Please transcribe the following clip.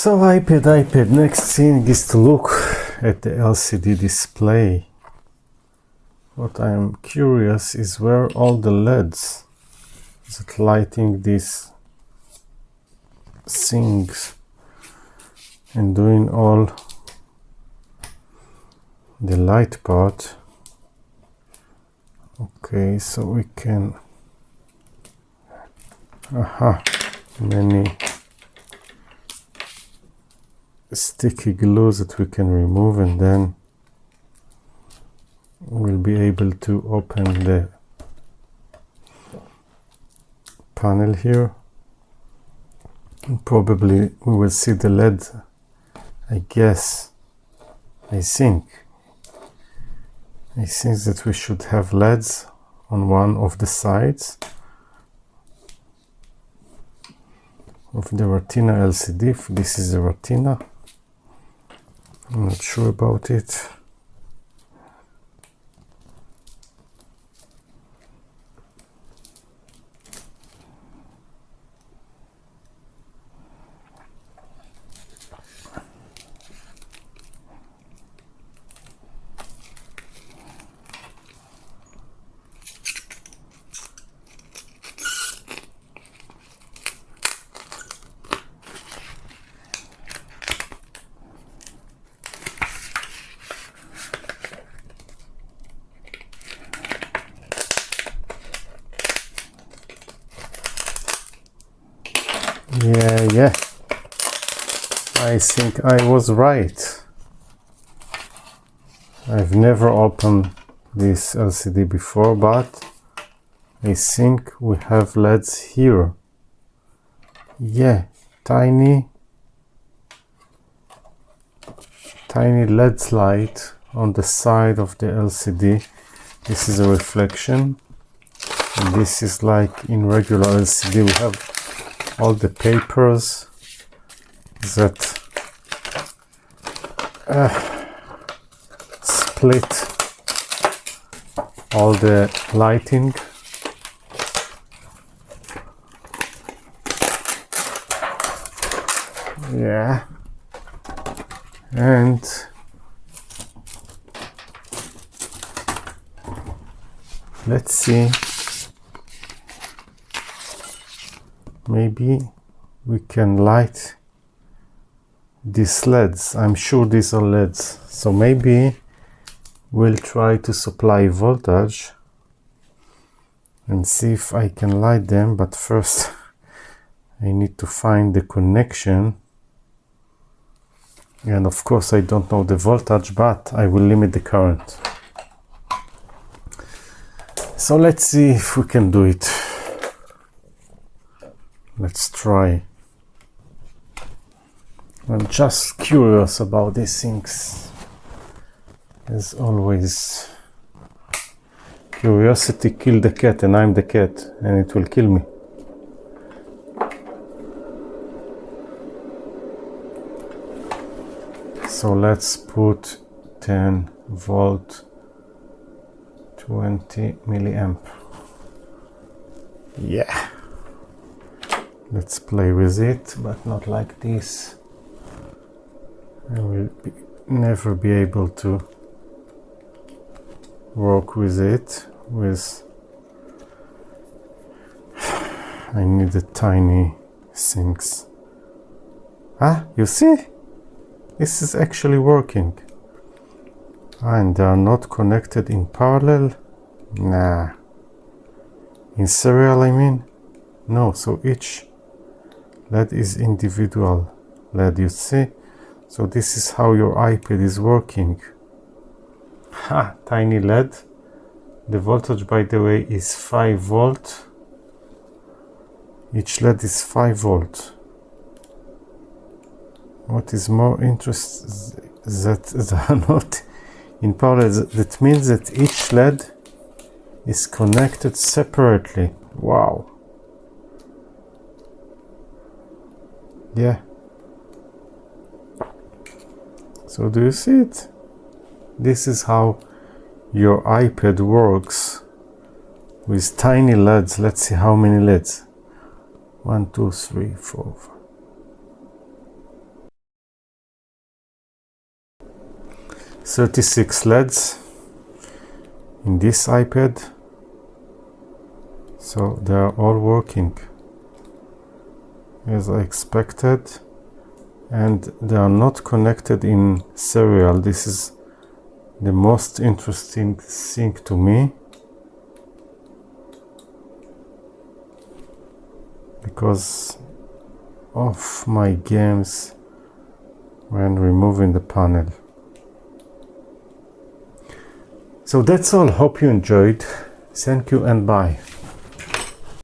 So iPad, next thing is to look at the LCD display. What I am curious is where all the LEDs that lighting these things and doing all the light part. Okay, so we can many sticky glues that we can remove, and then we'll be able to open the panel here, and probably we will see the LED. I think that we should have LEDs on one of the sides of the Retina LCD. If this is the Retina, I'm not sure about it. Yeah, I think I was right. I've never opened this LCD before, but I think we have LEDs here. Yeah, tiny LED light on the side of the LCD. This is a reflection, and this is like in regular LCD. We have all the papers that split all the lighting. Yeah, and let's see. Maybe we can light these LEDs. I'm sure these are LEDs. So maybe we'll try to supply voltage and see if I can light them. But first I need to find the connection. And of course I don't know the voltage, but I will limit the current. So let's see if we can do it. Let's try. I'm just curious about these things. As always, curiosity killed the cat, and I'm the cat, and it will kill me. So let's put 10 volt, 20 milliamp. Yeah. Let's play with it, but not like this. I will never be able to work with it. I need the tiny things. You see? This is actually working. And they are not connected in parallel? Nah. In serial, I mean? No, so each LED is individual LED, you see? So this is how your iPad is working. Tiny LED. The voltage, by the way, is 5 volt. Each LED is 5 volt. What is more interesting that they are not in parallel. That means that each LED is connected separately. Wow. Yeah. So do you see it? This is how your iPad works with tiny LEDs. Let's see how many LEDs. 1, 2, 3, 4, 5. 36 LEDs in this iPad, so they are all working as I expected, and they are not connected in serial. This is the most interesting thing to me, because of my games when removing the panel. So that's all. Hope you enjoyed. Thank you and bye.